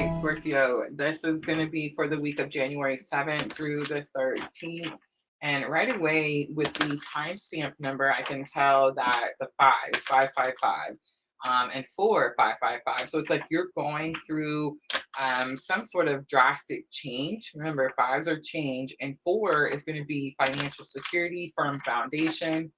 right, Scorpio, this is going to be for the week of January 7th through the 13th. And right away with the timestamp number, I can tell that the fives, 555, and 4555. So it's like you're going through some sort of drastic change. Remember, fives are change, and four is going to be financial security, firm foundation,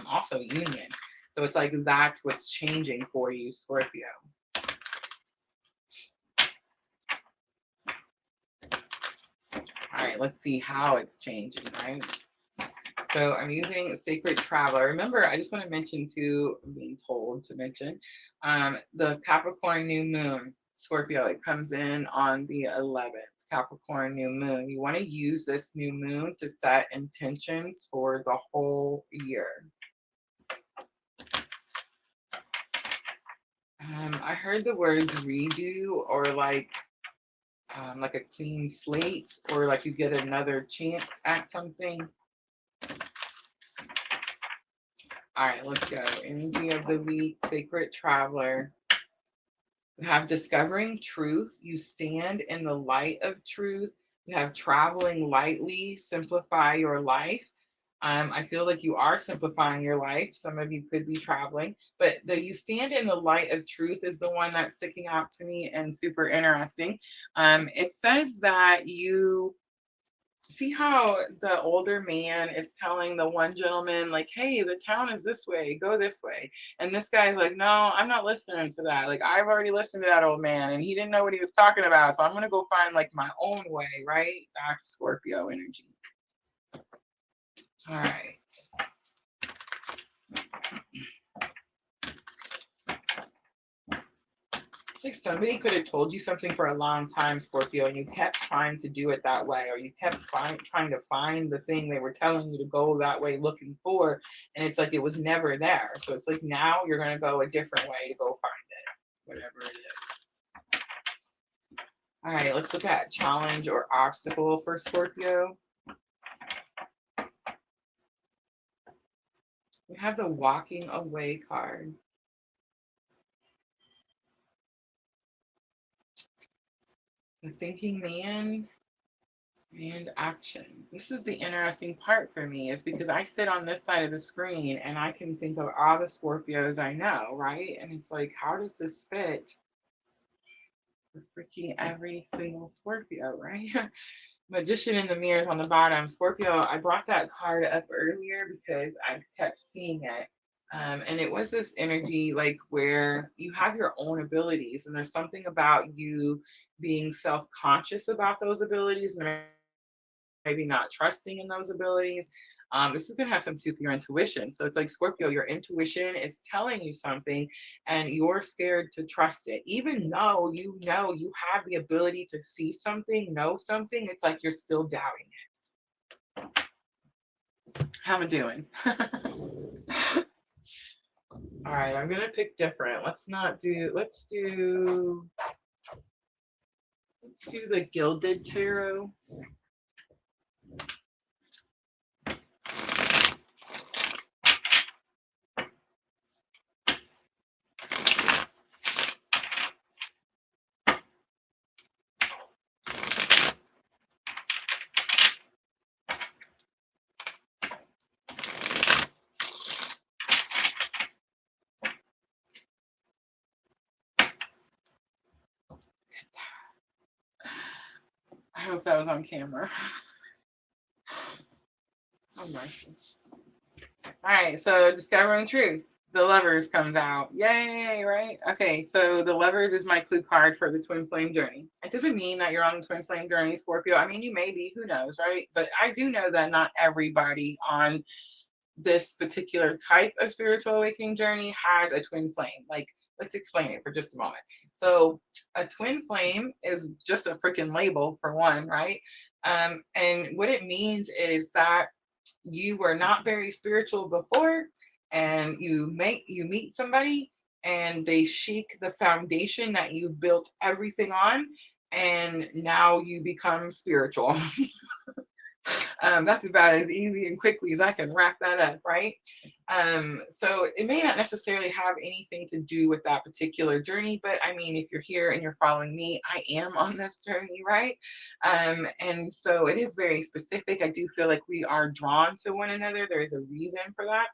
also union. So it's like that's what's changing for you, Scorpio. All right, let's see how it's changing, right? So I'm using Sacred Traveler. Remember, I just want to mention too, I'm being told to mention, the Capricorn new moon, Scorpio, it comes in on the 11th, Capricorn new moon. You want to use this new moon to set intentions for the whole year. I heard the words redo or like a clean slate, or like you get another chance at something. All right, let's go. Energy of the week, Sacred Traveler. You have discovering truth. You stand in the light of truth. You have traveling lightly, simplify your life. I feel like you are simplifying your life. Some of you could be traveling, but the you stand in the light of truth is the one that's sticking out to me and super interesting. It says that you see how the older man is telling the one gentleman, like, hey, the town is this way, go this way. And this guy's like, no, I'm not listening to that. Like, I've already listened to that old man and he didn't know what he was talking about. So I'm going to go find like my own way, right? That's Scorpio energy. All right. It's like somebody could have told you something for a long time, Scorpio, and you kept trying to do it that way, or you kept trying to find the thing they were telling you to go that way looking for, and it's like it was never there. So it's like now you're going to go a different way to go find it, whatever it is. All right, let's look at challenge or obstacle for Scorpio. We have the walking away card. The thinking man and action. This is the interesting part for me, is because I sit on this side of the screen and I can think of all the Scorpios I know, right? And it's like, how does this fit for freaking every single Scorpio, right? Magician in the mirrors on the bottom. Scorpio, I brought that card up earlier because I kept seeing it. And it was this energy like where you have your own abilities, and there's something about you being self-conscious about those abilities and maybe not trusting in those abilities. This is going to have some to do with your intuition. So it's like, Scorpio, your intuition is telling you something and you're scared to trust it. Even though you know you have the ability to see something, know something, it's like you're still doubting it. How am I doing? All right, I'm going to pick different. Let's do the Gilded Tarot. I hope that was on camera. Oh, mercy. All right, so discovering truth. The Lovers comes out. Yay, right? Okay, so the Lovers is my clue card for the twin flame journey. It doesn't mean that you're on the twin flame journey, Scorpio. I mean, you may be, who knows, right? But I do know that not everybody on this particular type of spiritual awakening journey has a twin flame. Like, let's explain it for just a moment. So a twin flame is just a freaking label for one, right? And what it means is that you were not very spiritual before, and you meet somebody and they shake the foundation that you built everything on, and now you become spiritual. That's about as easy and quickly as I can wrap that up, right? So it may not necessarily have anything to do with that particular journey, but I mean, if you're here and you're following me, I am on this journey, right? And so it is very specific. I do feel like we are drawn to one another. There is a reason for that.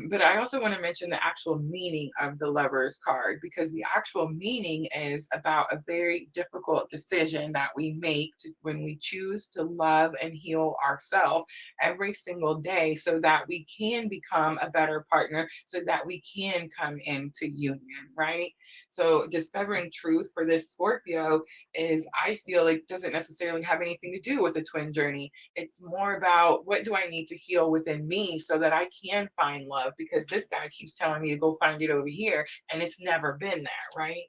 But I also want to mention the actual meaning of the Lover's card, because the actual meaning is about a very difficult decision that we make when we choose to love and heal ourselves every single day so that we can become a better partner, so that we can come into union, right? So discovering truth for this Scorpio is, I feel like, doesn't necessarily have anything to do with a twin journey. It's more about, what do I need to heal within me so that I can find love? Because this guy keeps telling me to go find it over here, and it's never been there, right?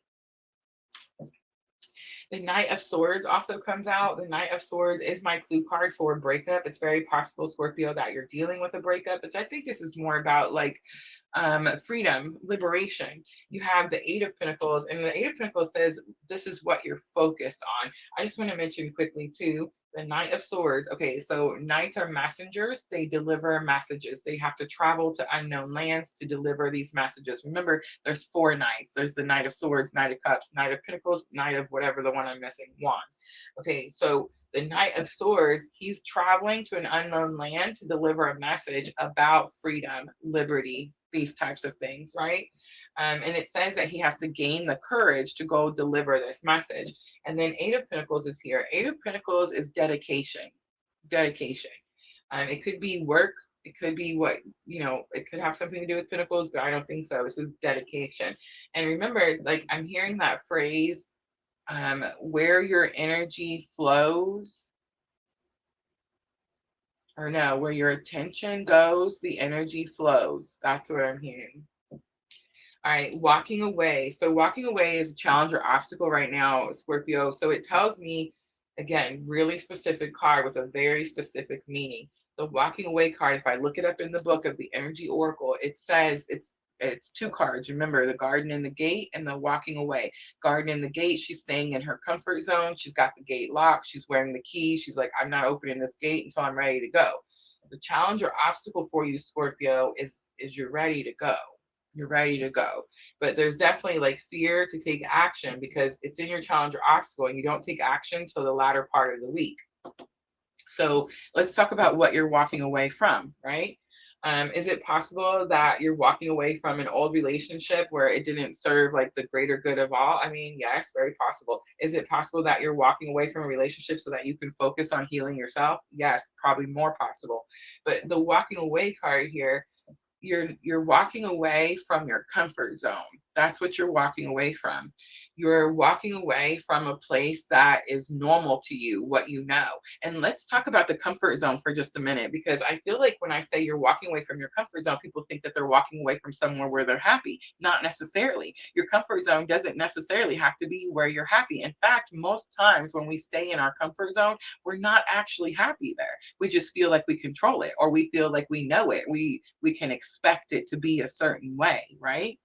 The Knight of Swords also comes out. The Knight of Swords is my clue card for a breakup. It's very possible, Scorpio, that you're dealing with a breakup, but I think this is more about like freedom, liberation. You have the Eight of Pentacles, and the Eight of Pentacles says this is what you're focused on. I just want to mention quickly too, the Knight of Swords. Okay, so knights are messengers. They deliver messages. They have to travel to unknown lands to deliver these messages. Remember, there's four knights. There's the Knight of Swords, Knight of Cups, Knight of Pentacles, Knight of whatever the one I'm missing, Wands. Okay, so the Knight of Swords, he's traveling to an unknown land to deliver a message about freedom, liberty, these types of things, right? And it says that he has to gain the courage to go deliver this message. And then Eight of Pentacles is here. Eight of Pentacles is dedication, dedication. It could be work. It could be what, it could have something to do with Pentacles, but I don't think so. This is dedication. And remember, it's like I'm hearing that phrase, where your energy flows, or no, where your attention goes, the energy flows. That's what I'm hearing. All right, walking away. So walking away is a challenge or obstacle right now, Scorpio. So it tells me, again, really specific card with a very specific meaning. The walking away card, if I look it up in the book of the Energy Oracle, it says it's two cards. Remember, the garden and the gate, and the walking away. Garden and the gate, she's staying in her comfort zone. She's got the gate locked. She's wearing the key. She's like, I'm not opening this gate until I'm ready to go. The challenge or obstacle for you, Scorpio, is you're ready to go. You're ready to go. But there's definitely like fear to take action because it's in your challenge or obstacle, and you don't take action until the latter part of the week. So let's talk about what you're walking away from, right? Is it possible that you're walking away from an old relationship where it didn't serve like the greater good of all? I mean, yes, very possible. Is it possible that you're walking away from a relationship so that you can focus on healing yourself? Yes, probably more possible. But the walking away card here, you're walking away from your comfort zone. That's what you're walking away from. You're walking away from a place that is normal to you, what you know. And let's talk about the comfort zone for just a minute, because I feel like when I say you're walking away from your comfort zone, people think that they're walking away from somewhere where they're happy. Not necessarily. Your comfort zone doesn't necessarily have to be where you're happy. In fact, most times when we stay in our comfort zone, we're not actually happy there. We just feel like we control it, or we feel like we know it. We can expect it to be a certain way, right?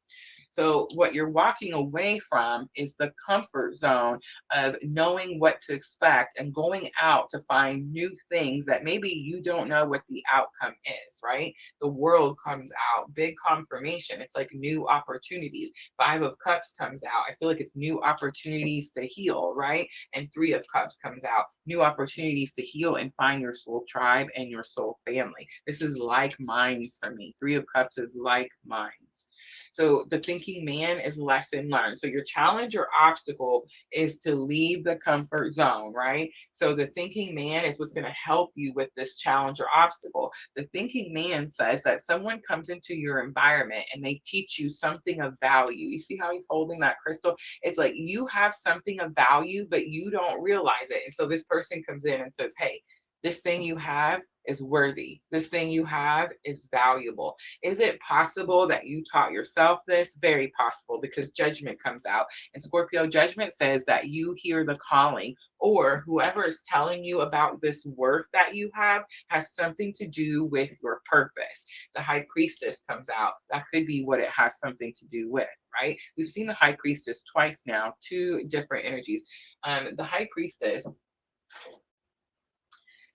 So what you're walking away from is the comfort zone of knowing what to expect and going out to find new things that maybe you don't know what the outcome is, right? The world comes out, big confirmation. It's like new opportunities. Five of Cups comes out. I feel like it's new opportunities to heal, right? And Three of Cups comes out. New opportunities to heal and find your soul tribe and your soul family. This is like minds for me. Three of Cups is like minds. So the thinking man is lesson learned. So your challenge or obstacle is to leave the comfort zone, right? So the thinking man is what's going to help you with this challenge or obstacle. The thinking man says that someone comes into your environment and they teach you something of value. You see how he's holding that crystal? It's like you have something of value, but you don't realize it. And so this person comes in and says, hey, this thing you have is worthy. This thing you have is valuable. Is it possible that you taught yourself this? Very possible, because judgment comes out. And Scorpio, judgment says that you hear the calling, or whoever is telling you about this worth that you have has something to do with your purpose. The High Priestess comes out. That could be what it has something to do with, right? We've seen the High Priestess twice now, two different energies. The High Priestess,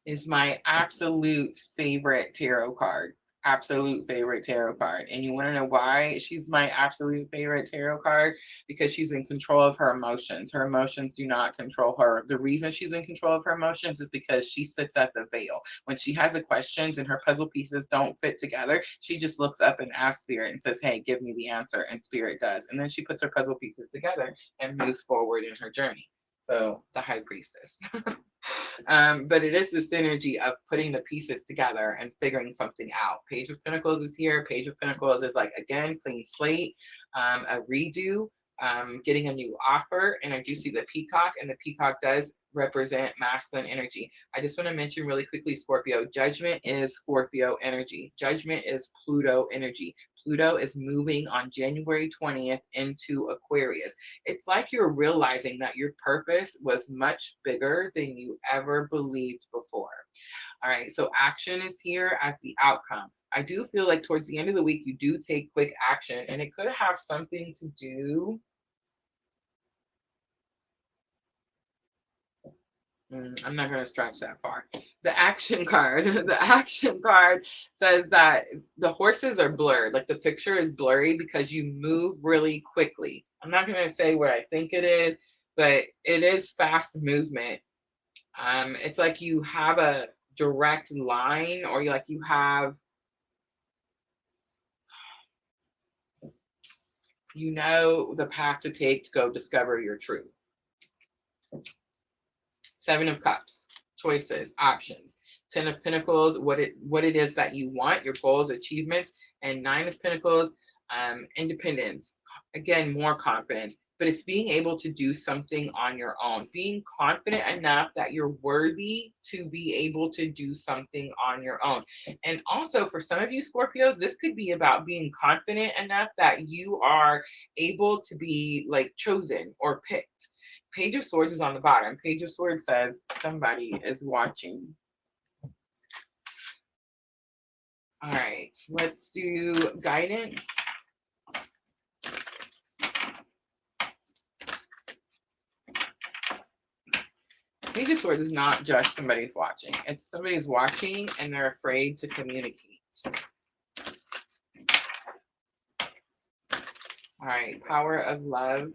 is my absolute favorite tarot card. Absolute favorite tarot card. And you want to know why she's my absolute favorite tarot card? Because she's in control of her emotions. Her emotions do not control her. The reason she's in control of her emotions is because she sits at the veil. When she has a questions and her puzzle pieces don't fit together, she just looks up and asks Spirit and says, hey, give me the answer. And Spirit does. And then she puts her puzzle pieces together and moves forward in her journey. So the High Priestess. But it is the synergy of putting the pieces together and figuring something out. Page of Pentacles is here. Page of Pentacles is like, again, clean slate, a redo, getting a new offer. And I do see the peacock, and the peacock does represent masculine energy. I just want to mention really quickly, Scorpio, judgment is Scorpio energy. Judgment is Pluto energy. Pluto is moving on January 20th into Aquarius. It's like you're realizing that your purpose was much bigger than you ever believed before. All right, so action is here as the outcome. I do feel like towards the end of the week, you do take quick action, and it could have something to do. I'm not going to stretch that far. The action card, the action card says that the horses are blurred. Like the picture is blurry because you move really quickly. I'm not going to say what I think it is, but it is fast movement. It's like you have a direct line, or like you have, you know, the path to take to go discover your truth. Seven of Cups, choices, options. Ten of Pentacles, what it is that you want, your goals, achievements. And Nine of Pentacles, independence. Again, more confidence, but it's being able to do something on your own, being confident enough that you're worthy to be able to do something on your own. And also for some of you Scorpios, this could be about being confident enough that you are able to be like chosen or picked. Page of Swords is on the bottom. Page of Swords says somebody is watching. All right, let's do guidance. Page of Swords is not just somebody's watching. It's somebody's watching and they're afraid to communicate. All right, power of love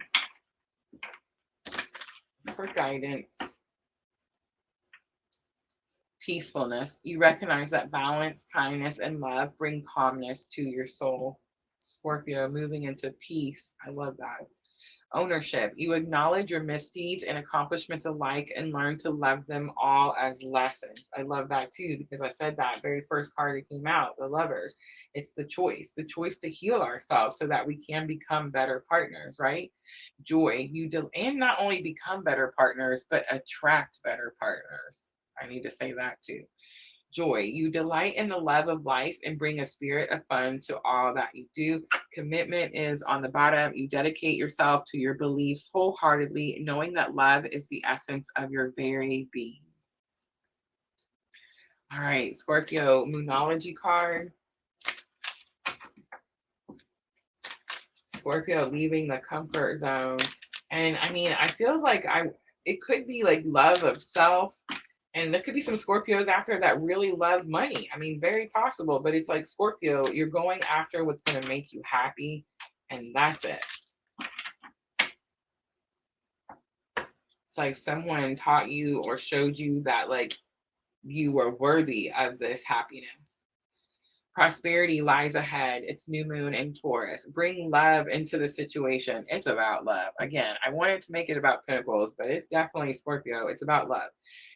for guidance. Peacefulness. You recognize that balance, kindness, and love bring calmness to your soul. Scorpio, moving into peace. I love that. Ownership. You acknowledge your misdeeds and accomplishments alike and learn to love them all as lessons. I love that too, because I said that very first card that came out, the Lovers. It's the choice to heal ourselves so that we can become better partners, right? Joy. And not only become better partners, but attract better partners. I need to say that too. Joy. You delight in the love of life and bring a spirit of fun to all that you do. Commitment is on the bottom. You dedicate yourself to your beliefs wholeheartedly, knowing that love is the essence of your very being. All right, Scorpio, Moonology card. Scorpio, leaving the comfort zone. And I mean, I feel like it could be like love of self. And there could be some Scorpios after that really love money. I mean, very possible, but it's like Scorpio, you're going after what's going to make you happy, and that's it. It's like someone taught you or showed you that like you were worthy of this happiness. Prosperity lies ahead. It's new moon in Taurus. Bring love into the situation. It's about love. Again, I wanted to make it about Pentacles, but it's definitely Scorpio. It's about love.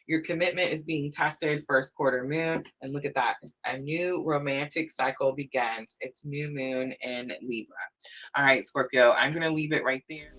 Your commitment is being tested, first quarter moon. And look at that. A new romantic cycle begins. It's new moon in Libra. All right, Scorpio, I'm going to leave it right there.